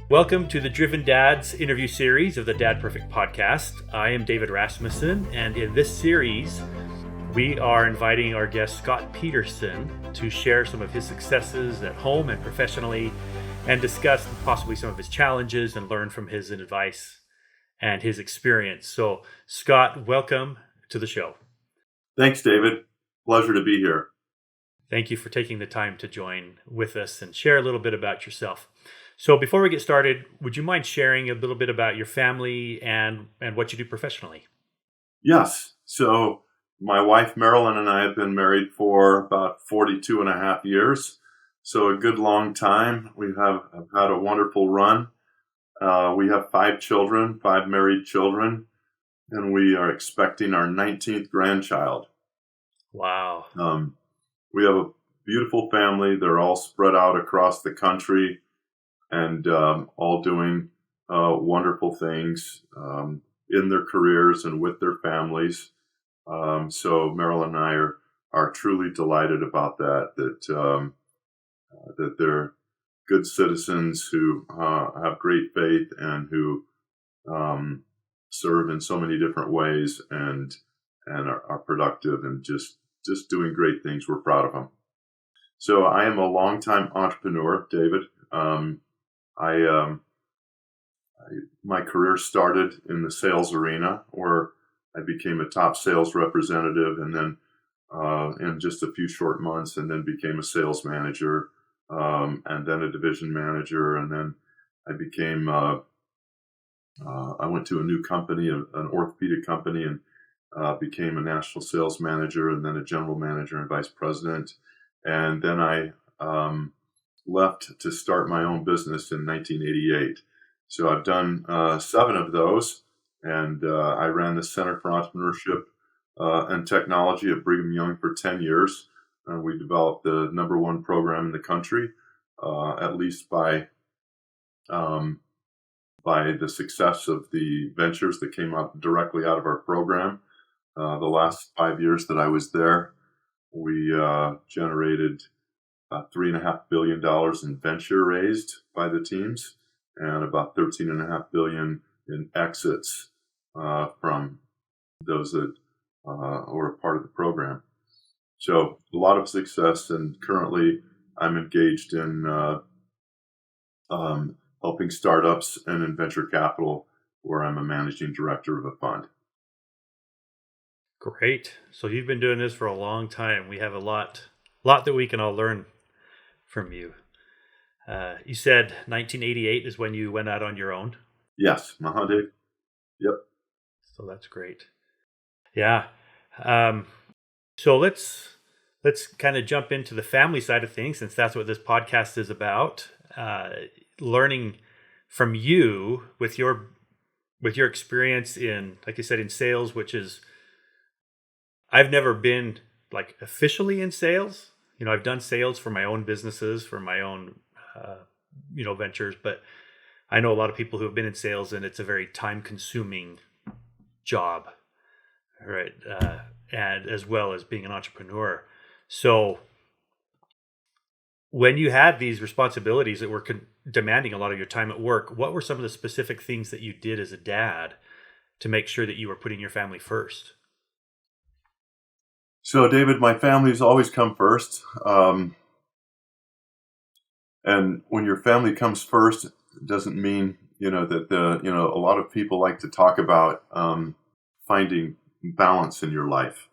Welcome to the Driven Dads interview series of the Dad Perfect podcast. I am David Rasmussen, and in this series, we are inviting our guest Scott Peterson to share some of his successes at home and professionally, and discuss possibly some of his challenges and learn from his advice and his experience. So, Scott, welcome to the show. Thanks, David. Pleasure to be here. Thank you for taking the time to join with us and share a little bit about yourself. So before we get started, would you mind sharing a little bit about your family and what you do professionally? Yes. So my wife, Marilyn, and I have been married for about 42 and a half years. So a good long time. We have had a wonderful run. We have 5 children, 5 married children, and we are expecting our 19th grandchild. Wow. We have a beautiful family. They're all spread out across the country and all doing wonderful things in their careers and with their families. So Marilyn and I are truly delighted about that they're good citizens who have great faith and who serve in so many different ways and are productive and just doing great things. We're proud of them. So I am a longtime entrepreneur, David. My career started in the sales arena, where I became a top sales representative, and then in just a few short months, and then became a sales manager, and then a division manager, and then I became. I went to a new company, an orthopedic company, and became a national sales manager, and then a general manager and vice president, and then I left to start my own business in 1988. So I've done 7 of those, and I ran the Center for Entrepreneurship and Technology at Brigham Young for 10 years. We developed the #1 program in the country, at least by the success of the ventures that came out directly out of our program. The last 5 years that I was there, we generated about $3.5 billion in venture raised by the teams, and about $13.5 billion in exits from those that were a part of the program. So a lot of success, and currently I'm engaged in helping startups and in venture capital, where I'm a managing director of a fund. Great. So you've been doing this for a long time. We have a lot that we can all learn from you. You said 1988 is when you went out on your own? Yes, Dave. Yep. So that's great. Yeah. So let's kind of jump into the family side of things, since that's what this podcast is about. Learning from you with your experience in, like you said, in sales, which is, I've never been like officially in sales. You know, I've done sales for my own businesses, for my own, ventures, but I know a lot of people who have been in sales, and it's a very time-consuming job, right? And as well as being an entrepreneur. So when you had these responsibilities that were demanding a lot of your time at work, what were some of the specific things that you did as a dad to make sure that you were putting your family first? So, David, my family's always come first. And when your family comes first, it doesn't mean, that a lot of people like to talk about finding balance in your life.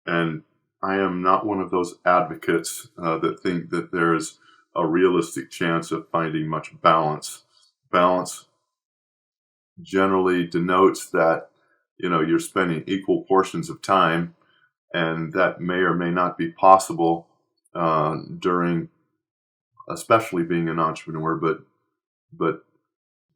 And I am not one of those advocates that think that there's a realistic chance of finding much balance. Balance generally denotes that, you're spending equal portions of time, and that may or may not be possible during, especially being an entrepreneur. But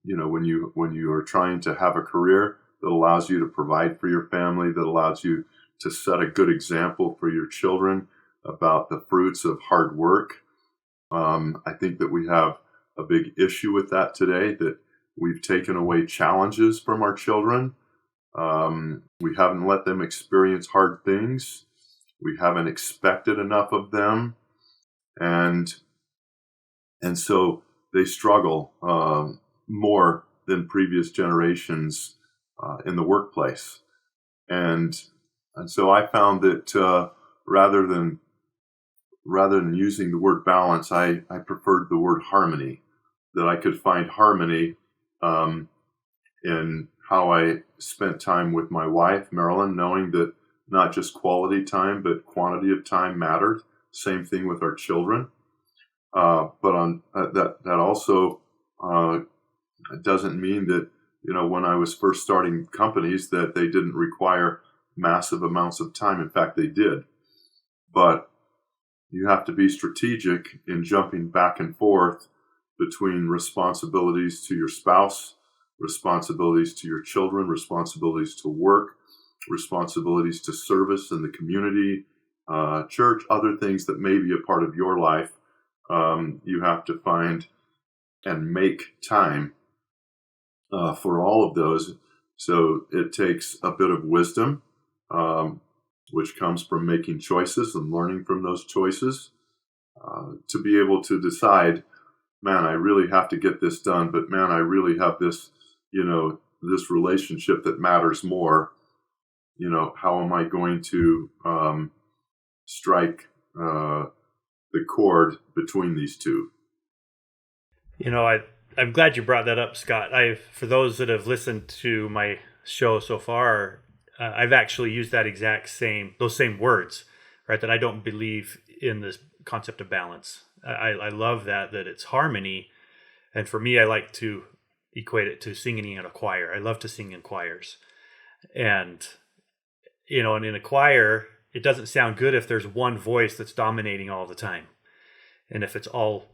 when you are trying to have a career that allows you to provide for your family, that allows you to set a good example for your children about the fruits of hard work, I think that we have a big issue with that today. That we've taken away challenges from our children. We haven't let them experience hard things. We haven't expected enough of them. And so they struggle more than previous generations in the workplace. And so I found that rather than using the word balance, I preferred the word harmony, that I could find harmony in how I spent time with my wife, Marilyn, knowing that not just quality time, but quantity of time mattered. Same thing with our children. But on that also doesn't mean that, when I was first starting companies, that they didn't require massive amounts of time. In fact, they did. But you have to be strategic in jumping back and forth between responsibilities to your spouse, responsibilities to your children, responsibilities to work, responsibilities to service in the community, church, other things that may be a part of your life. You have to find and make time for all of those. So it takes a bit of wisdom, which comes from making choices and learning from those choices, to be able to decide, man, I really have to get this done, but man, I really have this, this relationship that matters more. How am I going to strike the chord between these two? I'm glad you brought that up, Scott. For those that have listened to my show so far, I've actually used those same words, right? That I don't believe in this concept of balance. I love that it's harmony. And for me, I like to equate it to singing in a choir. I love to sing in choirs. And, and in a choir, it doesn't sound good if there's one voice that's dominating all the time. And if it's all,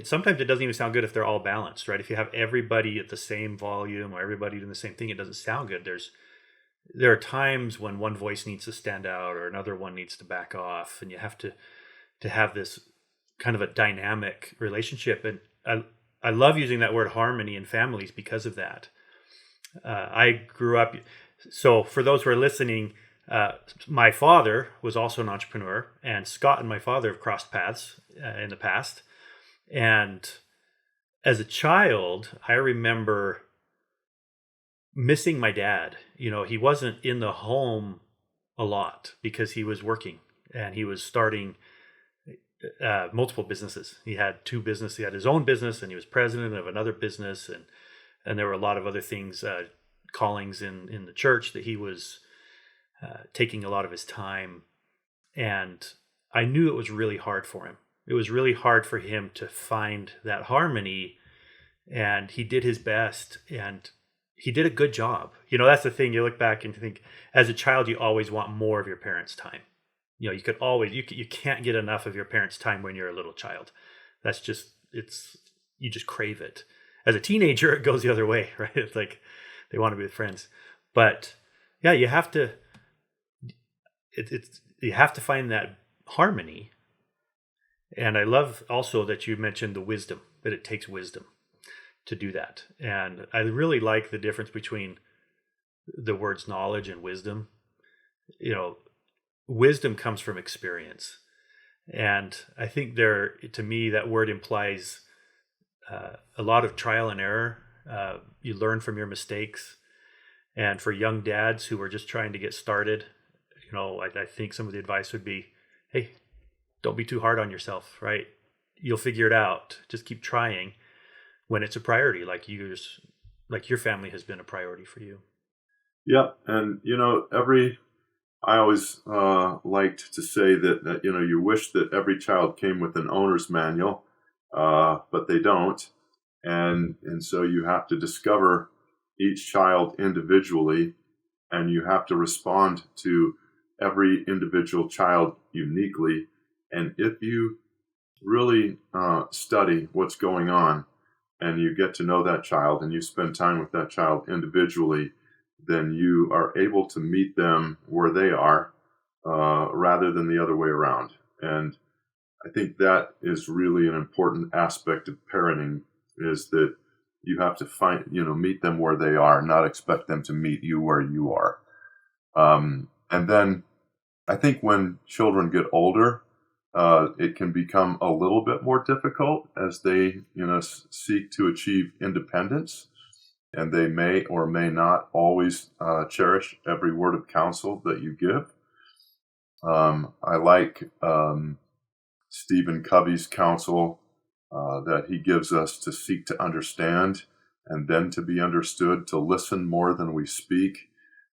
sometimes it doesn't even sound good if they're all balanced, right? If you have everybody at the same volume or everybody doing the same thing, it doesn't sound good. There are times when one voice needs to stand out or another one needs to back off, and you have to have this kind of a dynamic relationship. And I love using that word harmony in families because of that. I grew up, so for those who are listening, my father was also an entrepreneur, and Scott and my father have crossed paths in the past. And as a child, I remember missing my dad. He wasn't in the home a lot because he was working and he was starting multiple businesses. He had two businesses. He had his own business and he was president of another business. And there were a lot of other things, callings in the church that he was taking a lot of his time. And I knew it was really hard for him. It was really hard for him to find that harmony, and he did his best, and he did a good job. That's the thing. You look back and think, as a child, you always want more of your parents' time. You could always, you can't get enough of your parents' time when you're a little child. That's just, you just crave it. As a teenager, it goes the other way, right? It's like they want to be with friends. But yeah, you have to, you have to find that harmony. And I love also that you mentioned the wisdom, that it takes wisdom to do that. And I really like the difference between the words knowledge and wisdom. Wisdom comes from experience. And I think to me, that word implies a lot of trial and error. You learn from your mistakes. And for young dads who are just trying to get started, I think some of the advice would be, hey, don't be too hard on yourself, right? You'll figure it out. Just keep trying when it's a priority, like your family has been a priority for you. Yeah. And, I always liked to say that, you wish that every child came with an owner's manual, but they don't. And so you have to discover each child individually, and you have to respond to every individual child uniquely. And if you really study what's going on and you get to know that child and you spend time with that child individually, then you are able to meet them where they are rather than the other way around. And I think that is really an important aspect of parenting, is that you have to meet them where they are, not expect them to meet you where you are. And then I think when children get older, it can become a little bit more difficult as they, seek to achieve independence, and they may or may not always cherish every word of counsel that you give. I like Stephen Covey's counsel that he gives us to seek to understand and then to be understood, to listen more than we speak,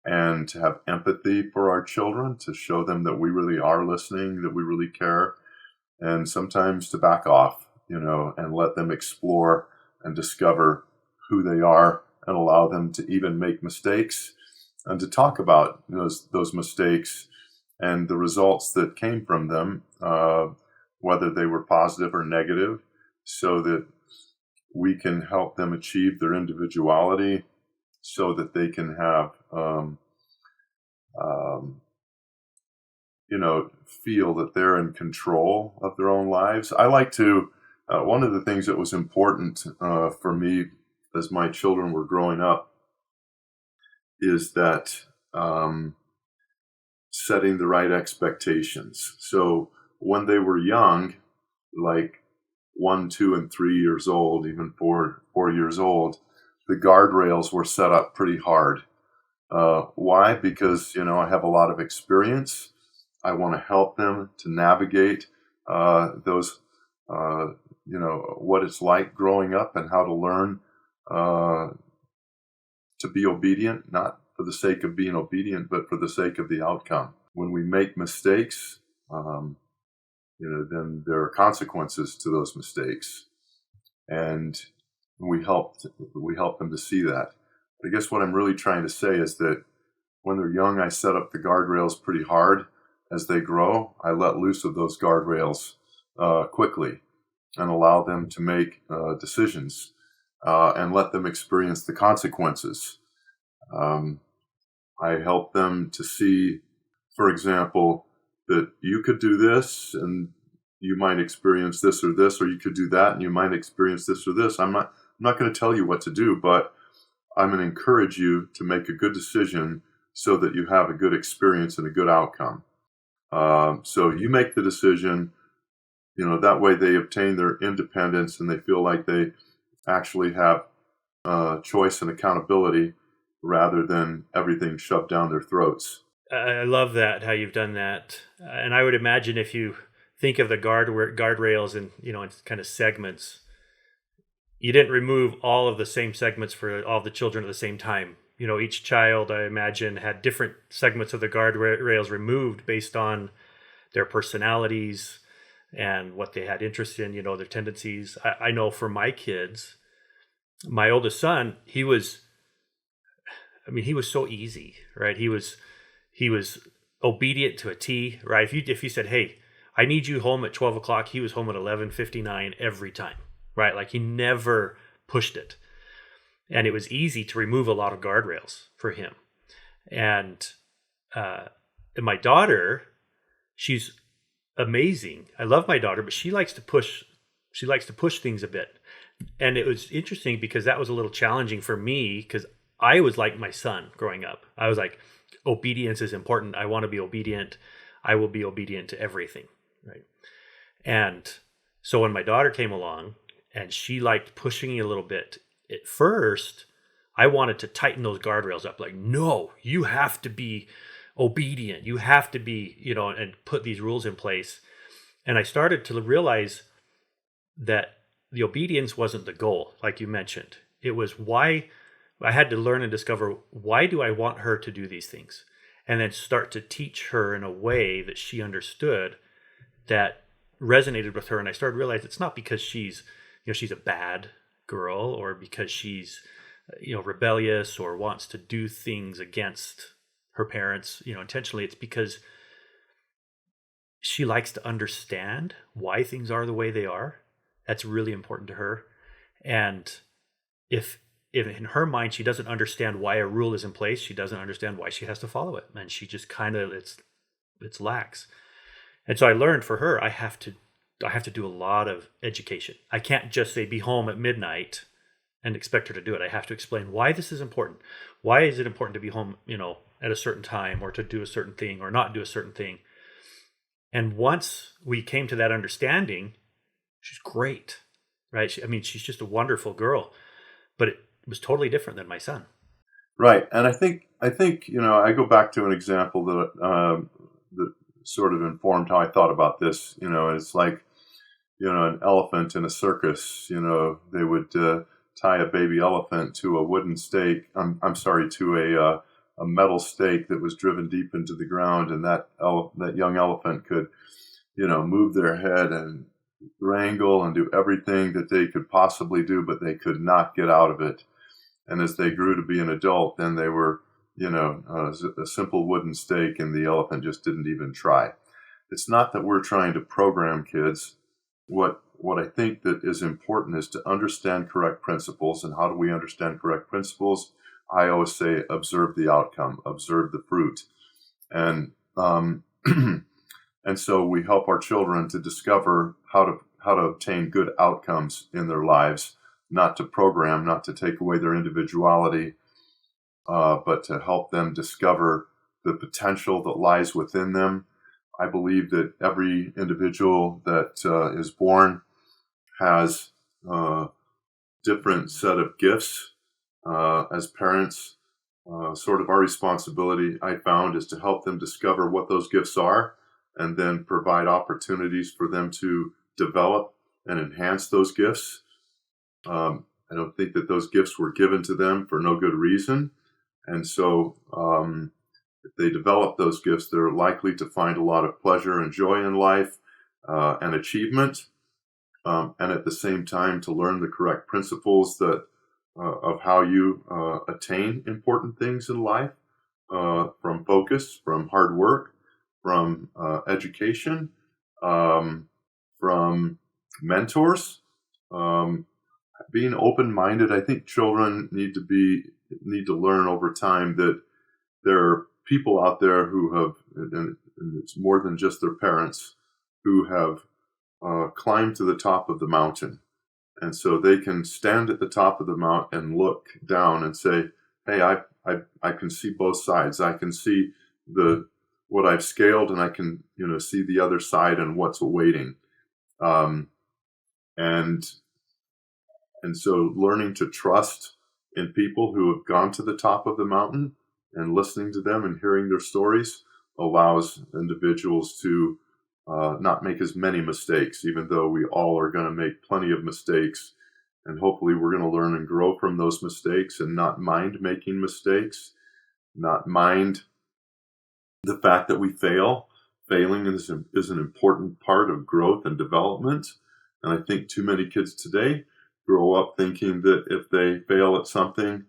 and to have empathy for our children, to show them that we really are listening, that we really care, and sometimes to back off, and let them explore and discover who they are, and allow them to even make mistakes, and to talk about those mistakes and the results that came from them, whether they were positive or negative, so that we can help them achieve their individuality, so that they can have, feel that they're in control of their own lives. I like to, one of the things that was important for me as my children were growing up is that setting the right expectations. So when they were young, like 1, 2, and 3 years old, even 4 years old, the guardrails were set up pretty hard. Why? Because, I have a lot of experience. I want to help them to navigate those, what it's like growing up and how to learn to be obedient, not for the sake of being obedient, but for the sake of the outcome. When we make mistakes, then there are consequences to those mistakes, and we help them to see that. I guess what I'm really trying to say is that when they're young, I set up the guardrails pretty hard. As they grow, I let loose of those guardrails quickly and allow them to make decisions and let them experience the consequences. I help them to see, for example, that you could do this and you might experience this, or you could do that and you might experience this or this. I'm not going to tell you what to do, but I'm going to encourage you to make a good decision so that you have a good experience and a good outcome. So you make the decision, that way they obtain their independence and they feel like they actually have choice and accountability rather than everything shoved down their throats. I love that, how you've done that. And I would imagine if you think of the guardrails and, in kind of segments, you didn't remove all of the same segments for all the children at the same time. Each child, I imagine, had different segments of the guardrails removed based on their personalities and what they had interest in, their tendencies. I know for my kids, my oldest son, he was so easy, right? He was obedient to a T, right? If you said, "Hey, I need you home at 12 o'clock," he was home at 11:59 every time, right? Like he never pushed it. And it was easy to remove a lot of guardrails for him. And my daughter, she's amazing. I love my daughter, but she likes to push things a bit. And it was interesting because that was a little challenging for me, because I was like my son growing up. I was like, obedience is important. I want to be obedient. I will be obedient to everything, right? And so when my daughter came along and she liked pushing me a little bit, at first, I wanted to tighten those guardrails up. Like, no, you have to be obedient. You have to be, and put these rules in place. And I started to realize that the obedience wasn't the goal, like you mentioned. It was why I had to learn and discover, why do I want her to do these things? And then start to teach her in a way that she understood, that resonated with her. And I started to realize it's not because she's a bad girl, or because she's rebellious or wants to do things against her parents intentionally. It's because she likes to understand why things are the way they are. That's really important to her. And if in her mind she doesn't understand why a rule is in place, she doesn't understand why she has to follow it, and she just kind of it's lax. And so I learned, for her, I have to do a lot of education. I can't just say be home at midnight and expect her to do it. I have to explain why this is important. Why is it important to be home, at a certain time, or to do a certain thing or not do a certain thing? And once we came to that understanding, she's great, right? She's just a wonderful girl, but it was totally different than my son. Right. And I think, I go back to an example that sort of informed how I thought about this. It's like, an elephant in a circus. They would tie a baby elephant to a wooden stake. I'm sorry, to a metal stake that was driven deep into the ground, and that young elephant could, move their head and wrangle and do everything that they could possibly do, but they could not get out of it. And as they grew to be an adult, then they were, a simple wooden stake, and the elephant just didn't even try. It's not that we're trying to program kids. What I think that is important is to understand correct principles. And how do we understand correct principles? I always say, observe the outcome, observe the fruit. And and so we help our children to discover how to obtain good outcomes in their lives, not to program, not to take away their individuality, but to help them discover the potential that lies within them. I believe that every individual that is born has a different set of gifts. As parents, sort of our responsibility, I found, is to help them discover what those gifts are, and then provide opportunities for them to develop and enhance those gifts. I don't think that those gifts were given to them for no good reason. And so if they develop those gifts, they're likely to find a lot of pleasure and joy in life and achievement. And at the same time, to learn the correct principles of how you attain important things in life, from focus, from hard work, from education, from mentors, being open-minded. I think children need to learn over time that there are people out there who have, and it's more than just their parents, who have climbed to the top of the mountain. And so they can stand at the top of the mountain and look down and say, hey, I can see both sides. I can see what I've scaled, and I can, see the other side and what's awaiting. And so learning to trust in people who have gone to the top of the mountain and listening to them and hearing their stories allows individuals to not make as many mistakes, even though we all are going to make plenty of mistakes. And hopefully we're going to learn and grow from those mistakes and not mind making mistakes, not mind the fact that we fail. Failing is an important part of growth and development. And I think too many kids today grow up thinking that if they fail at something,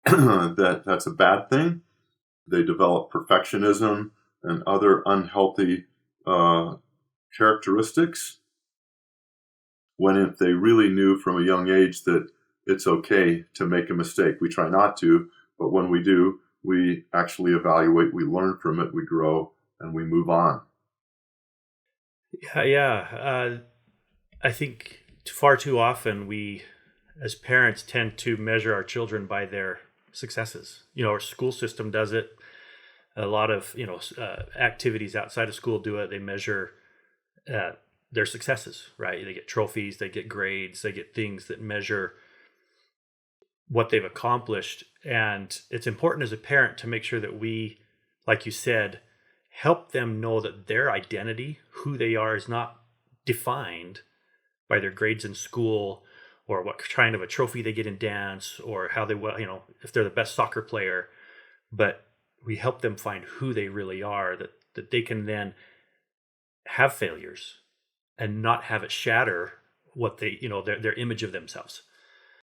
that's a bad thing. They develop perfectionism and other unhealthy characteristics, when if they really knew from a young age that it's okay to make a mistake. We try not to, but when we do, we actually evaluate, we learn from it, we grow, and we move on. Yeah. I think far too often we, as parents, tend to measure our children by their successes. Our school system does it. A lot of activities outside of school do it. They measure their successes, right? They get trophies, they get grades, they get things that measure what they've accomplished. And it's important as a parent to make sure that we, like you said, help them know that their identity, who they are, is not defined by their grades in school, or what kind of a trophy they get in dance, or how they, if they're the best soccer player. But we help them find who they really are, that they can then have failures and not have it shatter what they, their image of themselves.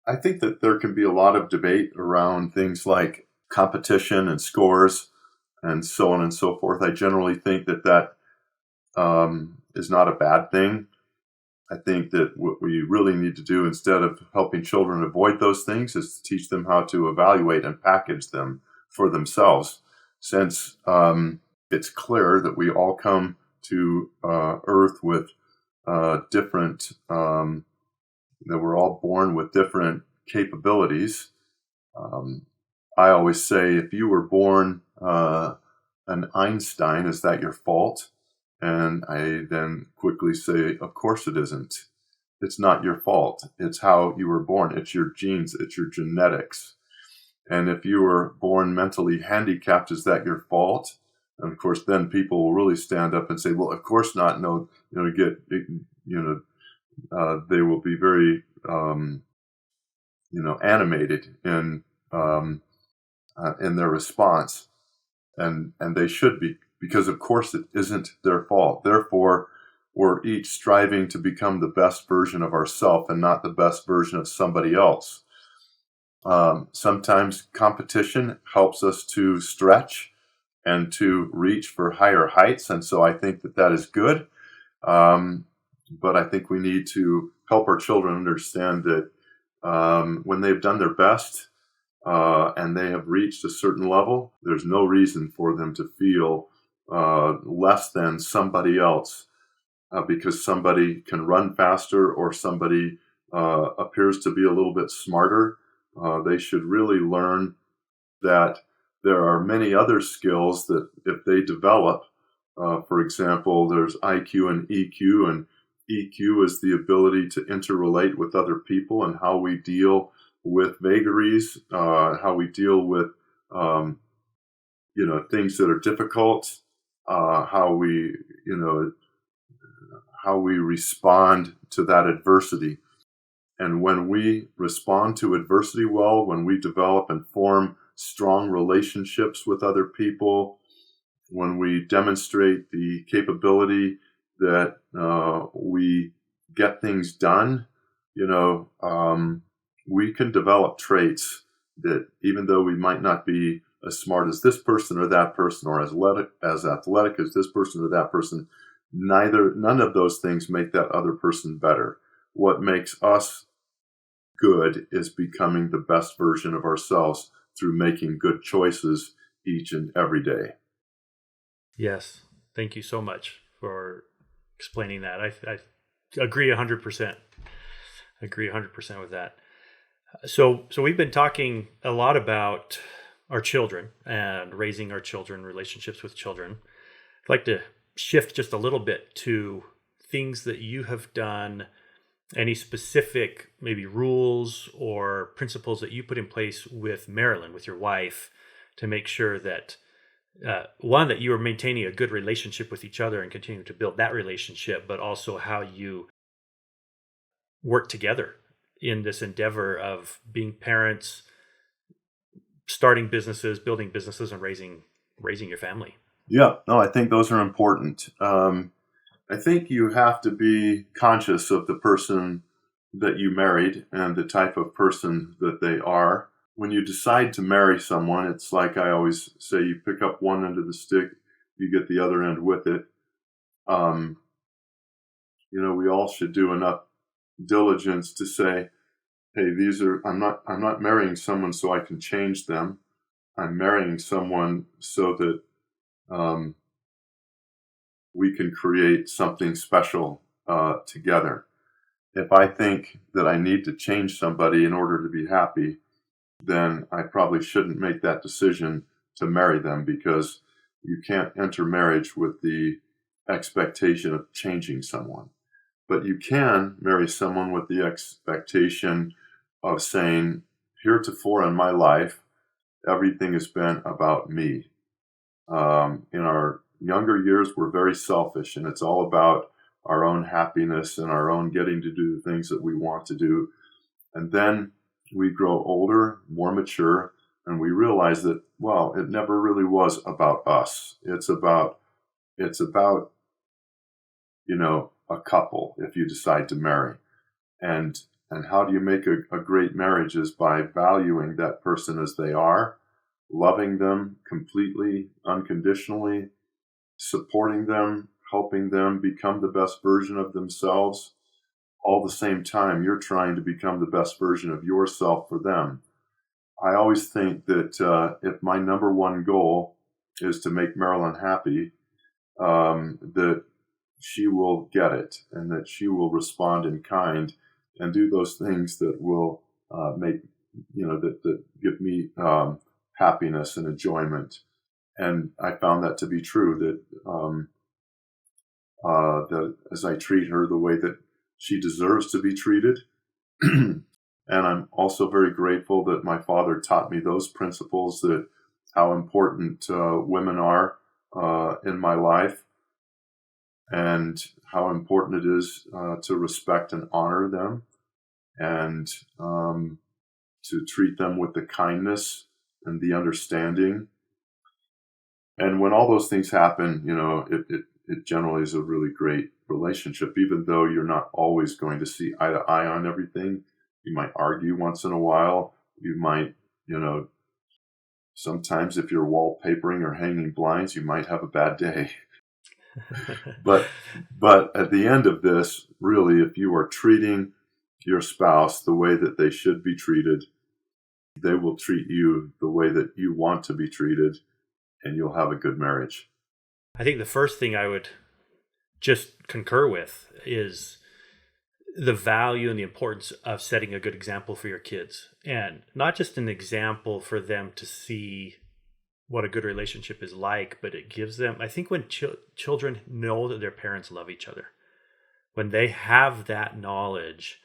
I think that there can be a lot of debate around things like competition and scores and so on and so forth. I generally think that is not a bad thing. I think that what we really need to do, instead of helping children avoid those things, is to teach them how to evaluate and package them for themselves. Since it's clear that we all come to Earth with different, that we're all born with different capabilities. I always say, if you were born an Einstein, is that your fault? And I then quickly say, of course it isn't. It's not your fault. It's how you were born. It's your genes. It's your genetics. And if you were born mentally handicapped, is that your fault? And of course, then people will really stand up and say, well, of course not. No, they will be very, animated in their response. And they should be, because of course it isn't their fault. Therefore, we're each striving to become the best version of ourselves and not the best version of somebody else. Sometimes competition helps us to stretch and to reach for higher heights. And so I think that is good. But I think we need to help our children understand that when they've done their best and they have reached a certain level, there's no reason for them to feel less than somebody else because somebody can run faster or somebody appears to be a little bit smarter. They should really learn that there are many other skills that if they develop, for example, there's IQ and EQ, and EQ is the ability to interrelate with other people and how we deal with vagaries, how we deal with things that are difficult, how we respond to that adversity. And when we respond to adversity well, when we develop and form strong relationships with other people, when we demonstrate the capability that we get things done, we can develop traits that even though we might not be as smart as this person or that person, or as athletic as this person or that person, none of those things make that other person better. What makes us good is becoming the best version of ourselves through making good choices each and every day. Yes. Thank you so much for explaining that. I agree 100%. Agree 100% with that. So we've been talking a lot about our children and raising our children, relationships with children. I'd like to shift just a little bit to things that you have done, any specific maybe rules or principles that you put in place with Marilyn, with your wife, to make sure that one, that you are maintaining a good relationship with each other and continuing to build that relationship, but also how you work together in this endeavor of being parents, starting businesses, building businesses, and raising your family. Yeah, no, I think those are important. I think you have to be conscious of the person that you married and the type of person that they are. When you decide to marry someone, it's like I always say, you pick up one end of the stick, you get the other end with it. We all should do enough diligence to say, hey, I'm not marrying someone so I can change them. I'm marrying someone so that we can create something special together. If I think that I need to change somebody in order to be happy, then I probably shouldn't make that decision to marry them, because you can't enter marriage with the expectation of changing someone. But you can marry someone with the expectation of saying, heretofore in my life, everything has been about me. In our younger years, we're very selfish, and it's all about our own happiness and our own getting to do the things that we want to do. And then we grow older, more mature, and we realize that, well, it never really was about us. It's about a couple, if you decide to marry. And how do you make a great marriage is by valuing that person as they are, loving them completely, unconditionally, supporting them, helping them become the best version of themselves. All the same time, you're trying to become the best version of yourself for them. I always think that if my number one goal is to make Marilyn happy, that she will get it, and that she will respond in kind and do those things that will that give me happiness and enjoyment. And I found that to be true, that that as I treat her the way that she deserves to be treated. And I'm also very grateful that my father taught me those principles, that how important women are in my life, and how important it is to respect and honor them, and to treat them with the kindness and the understanding. And when all those things happen, it generally is a really great relationship, even though you're not always going to see eye to eye on everything. You might argue once in a while. You might, sometimes if you're wallpapering or hanging blinds, you might have a bad day. But at the end of this, really, if you are treating your spouse the way that they should be treated, they will treat you the way that you want to be treated, and you'll have a good marriage. I think the first thing I would just concur with is the value and the importance of setting a good example for your kids, and not just an example for them to see what a good relationship is like, but it gives them, I think when children know that their parents love each other, when they have that knowledge,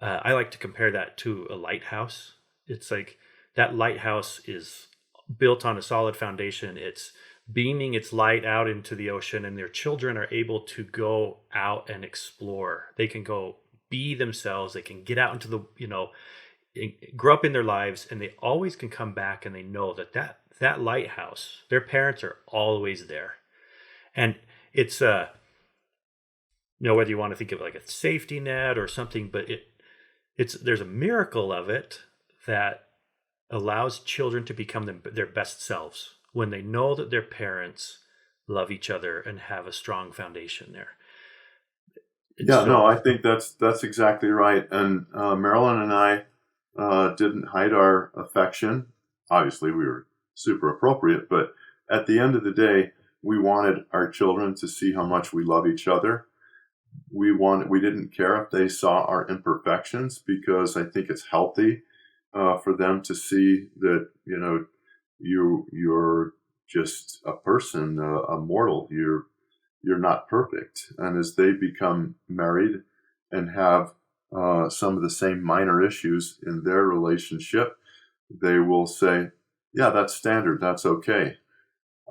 I like to compare that to a lighthouse. It's like that lighthouse is built on a solid foundation. It's beaming its light out into the ocean, and their children are able to go out and explore. They can go be themselves. They can get out into the, grow up in their lives, and they always can come back, and they know that lighthouse, their parents are always there. And it's whether you want to think of it like a safety net or something, but there's a miracle of it that allows children to become their best selves when they know that their parents love each other and have a strong foundation there. I think that's exactly right. And Marilyn and I didn't hide our affection. Obviously, we were super appropriate, but at the end of the day, we wanted our children to see how much we love each other. We didn't care if they saw our imperfections, because I think it's healthy for them to see that you're just a person, a mortal. You're not perfect. And as they become married and have some of the same minor issues in their relationship, they will say, "Yeah, that's standard. That's okay."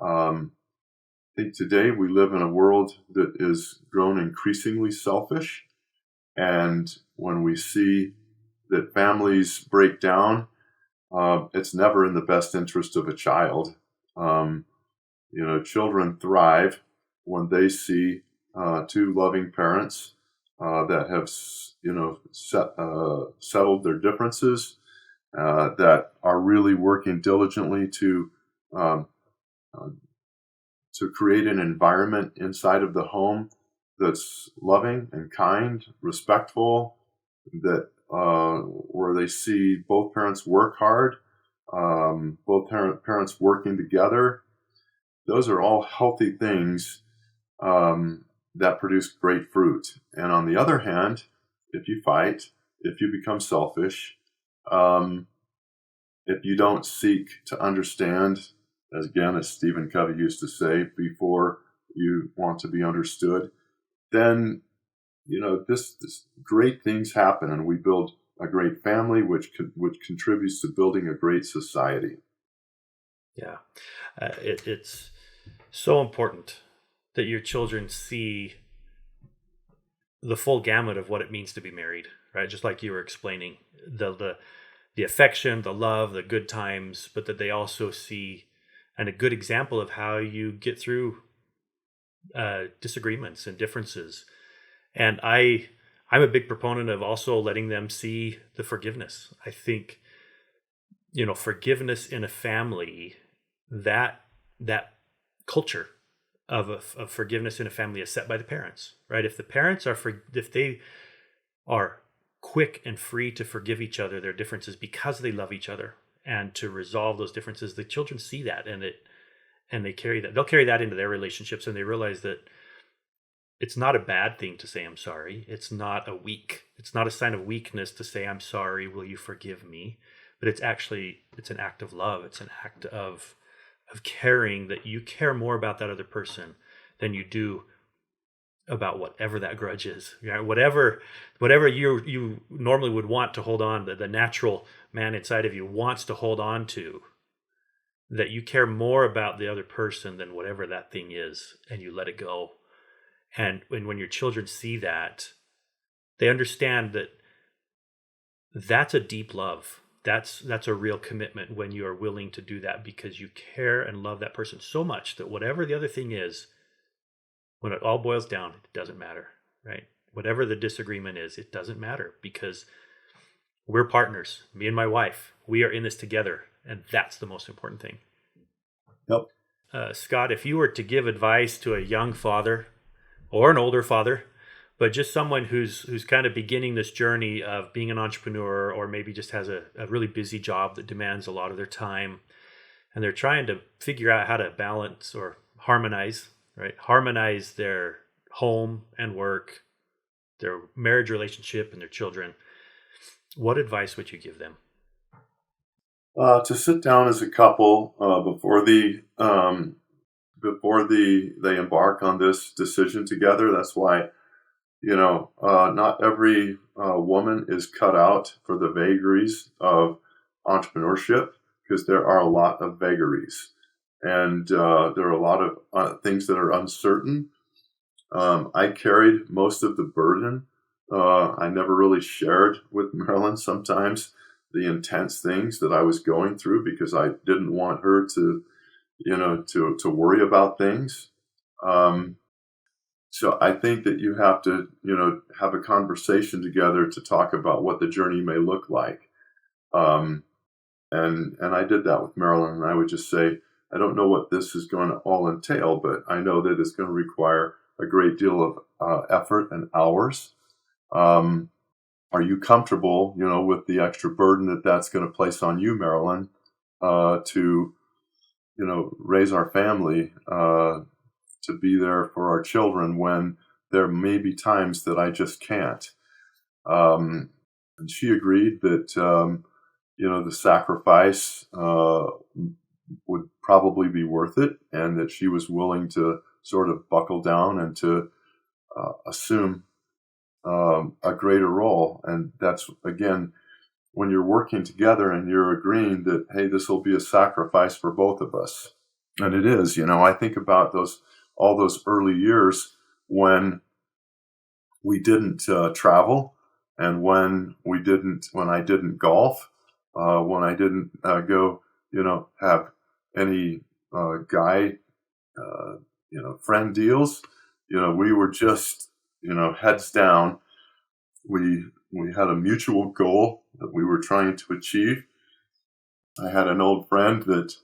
I think today we live in a world that is grown increasingly selfish. And when we see that families break down, it's never in the best interest of a child. Children thrive when they see two loving parents that have, settled their differences, that are really working diligently um, uh, to create an environment inside of the home that's loving and kind, respectful, that where they see both parents work hard, both parents working together. Those are all healthy things that produce great fruit. And on the other hand, if you fight, if you become selfish, if you don't seek to understand, as Stephen Covey used to say, before you want to be understood, then this great things happen, and we build a great family, which contributes to building a great society. Yeah, it's so important that your children see the full gamut of what it means to be married, right? Just like you were explaining, the affection, the love, the good times, but that they also see and a good example of how you get through disagreements and differences. And I'm a big proponent of also letting them see the forgiveness. I think, forgiveness in a family, that culture of forgiveness in a family is set by the parents, right? If the parents if they are quick and free to forgive each other their differences because they love each other and to resolve those differences, the children see that, and they'll carry that into their relationships, and they realize that it's not a bad thing to say I'm sorry. It's not a sign of weakness to say I'm sorry, will you forgive me? But it's an act of love. It's an act of caring, that you care more about that other person than you do about whatever that grudge is. Whatever you normally would want to hold on, the natural man inside of you wants to hold on to, that you care more about the other person than whatever that thing is, and you let it go. And when your children see that, they understand that that's a deep love. That's a real commitment when you are willing to do that because you care and love that person so much that whatever the other thing is, when it all boils down, it doesn't matter, right? Whatever the disagreement is, it doesn't matter because we're partners. Me and my wife, we are in this together, and that's the most important thing. Yep. Scott, if you were to give advice to a young father or an older father, but just someone who's kind of beginning this journey of being an entrepreneur, or maybe just has a really busy job that demands a lot of their time, and they're trying to figure out how to balance or harmonize, right? Harmonize their home and work, their marriage relationship, and their children. What advice would you give them? To sit down as a couple before they embark on this decision together. That's why not every woman is cut out for the vagaries of entrepreneurship, because there are a lot of vagaries, and there are a lot of things that are uncertain. I carried most of the burden. I never really shared with Marilyn sometimes the intense things that I was going through, because I didn't want her to worry about things. So I think that you have to, have a conversation together to talk about what the journey may look like. And I did that with Marilyn, and I would just say, I don't know what this is going to all entail, but I know that it's going to require a great deal of effort and hours. Are you comfortable, with the extra burden that that's going to place on you, Marilyn, to, raise our family, to be there for our children when there may be times that I just can't. And she agreed that, the sacrifice would probably be worth it, and that she was willing to sort of buckle down and to assume a greater role. And that's, again, when you're working together and you're agreeing that, hey, this will be a sacrifice for both of us. And it is. I think about all those early years when we didn't travel, and when I didn't golf, when I didn't go, have any guy, friend deals. We were just, heads down. We had a mutual goal that we were trying to achieve. I had an old friend that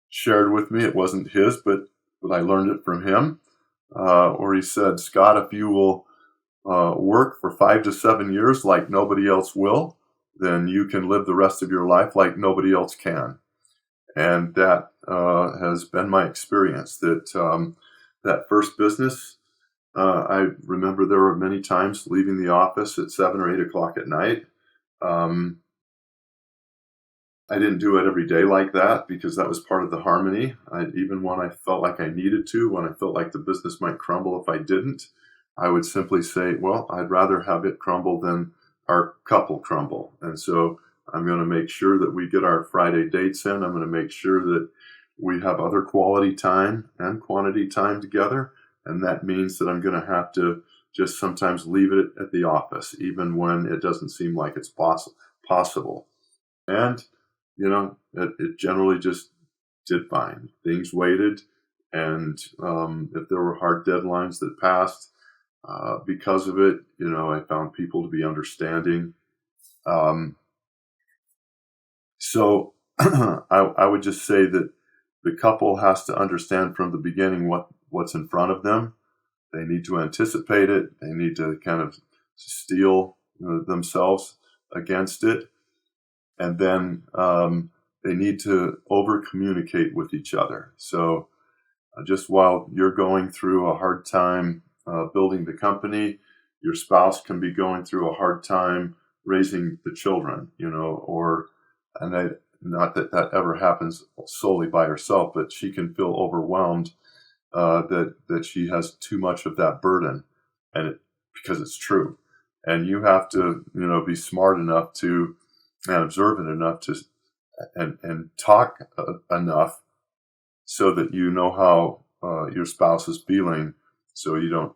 shared with me, it wasn't his, but I learned it from him, where he said, Scott, if you will work for 5 to 7 years like nobody else will, then you can live the rest of your life like nobody else can. And that has been my experience. That first business, I remember there were many times leaving the office at 7 or 8 o'clock at night. I didn't do it every day like that, because that was part of the harmony. Even when I felt like I needed to, when I felt like the business might crumble if I didn't, I would simply say, well, I'd rather have it crumble than our couple crumble. And so I'm going to make sure that we get our Friday dates in. I'm going to make sure that we have other quality time and quantity time together. And that means that I'm going to have to just sometimes leave it at the office, even when it doesn't seem like it's possible. And, it generally just did fine. Things waited. And if there were hard deadlines that passed because of it, I found people to be understanding. So I would just say that the couple has to understand from the beginning what's in front of them. They need to anticipate it. They need to kind of steel themselves against it. And then they need to over-communicate with each other. So just while you're going through a hard time building the company, your spouse can be going through a hard time raising the children, not that ever happens solely by herself, but she can feel overwhelmed that she has too much of that burden. because it's true. And you have to, be smart enough to and observant enough to and talk enough so that you know how your spouse is feeling, so you don't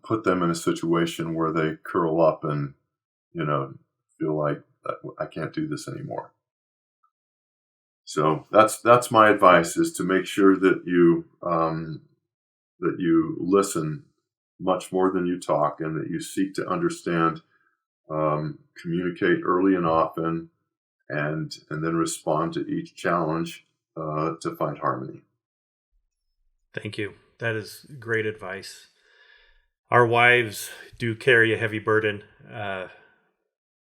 put them in a situation where they curl up and feel like I can't do this anymore. So that's my advice, is to make sure that you listen much more than you talk, and that you seek to understand, communicate early and often, and then respond to each challenge to find harmony. Thank you. That is great advice. Our wives do carry a heavy burden.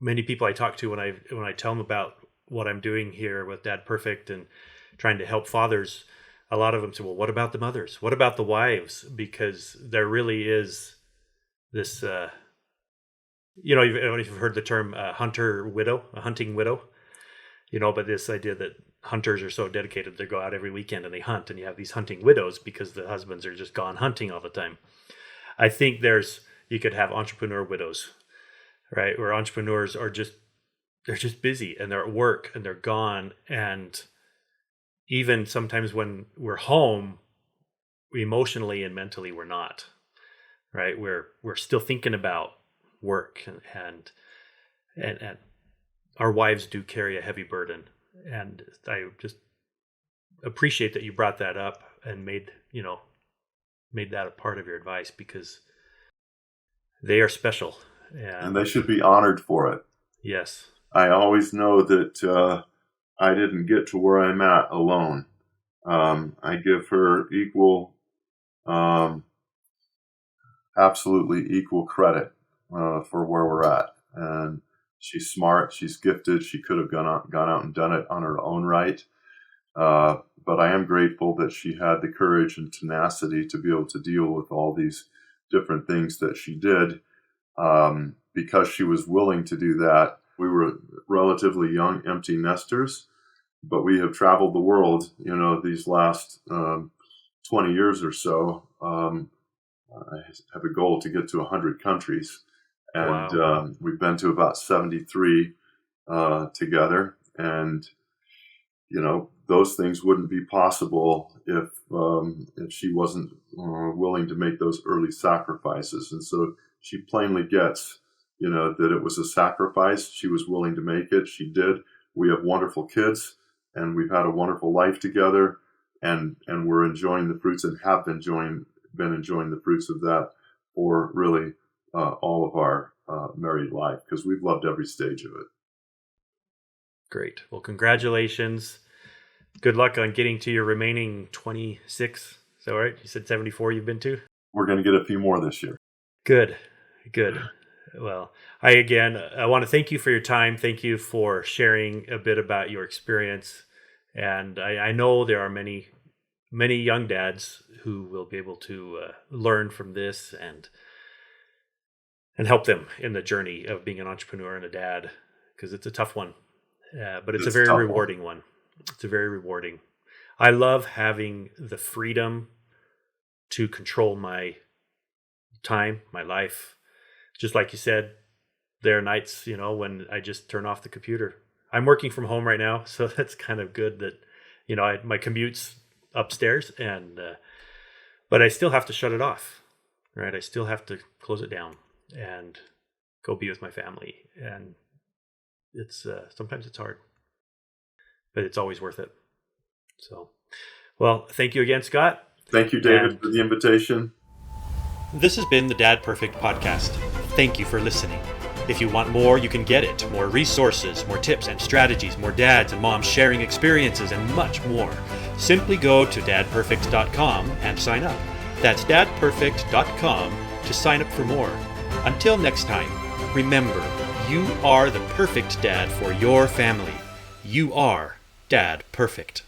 Many people I talk to, when I tell them about what I'm doing here with Dad Perfect and trying to help fathers, a lot of them say, well, what about the mothers? What about the wives? Because there really is this, you've heard the term hunting widow, but this idea that hunters are so dedicated, they go out every weekend and they hunt, and you have these hunting widows because the husbands are just gone hunting all the time. I think you could have entrepreneur widows, right? Where entrepreneurs they're just busy, and they're at work and they're gone. And even sometimes when we're home, emotionally and mentally, we're not, right? We're still thinking about work, and our wives do carry a heavy burden. And I just appreciate that you brought that up and made that a part of your advice, because they are special. And they should be honored for it. Yes. I always know that I didn't get to where I'm at alone. I give her absolutely equal credit for where we're at. And she's smart, she's gifted, she could have gone out and done it on her own right. But I am grateful that she had the courage and tenacity to be able to deal with all these different things that she did, because she was willing to do that. We were relatively young empty nesters, but we have traveled the world, these last 20 years or so. I have a goal to get to 100 countries. And wow. We've been to about 73 together. And, those things wouldn't be possible if she wasn't willing to make those early sacrifices. And so she plainly gets, that it was a sacrifice. She was willing to make it. She did. We have wonderful kids, and we've had a wonderful life together, and we're enjoying the fruits, and have been enjoying the fruits of that for really all of our married life, because we've loved every stage of it. Great. Well, congratulations. Good luck on getting to your remaining 26. Is that right? You said 74 you've been to? We're going to get a few more this year. Good. Well, I want to thank you for your time. Thank you for sharing a bit about your experience. And I know there are many, many young dads who will be able to learn from this and help them in the journey of being an entrepreneur and a dad, because it's a tough one. But it's a very rewarding one. It's a very rewarding. I love having the freedom to control my time, my life. Just like you said, there are nights, when I just turn off the computer. I'm working from home right now, so that's kind of good that, my commute's upstairs, and but I still have to shut it off, right? I still have to close it down and go be with my family. And it's sometimes it's hard, but it's always worth it. So, well, thank you again, Scott. Thank you, David, for the invitation. This has been the Dad Perfect podcast. Thank you for listening. If you want more, you can get it. More resources, more tips and strategies, more dads and moms sharing experiences, and much more. Simply go to dadperfect.com and sign up. That's dadperfect.com to sign up for more. Until next time, remember, you are the perfect dad for your family. You are Dad Perfect.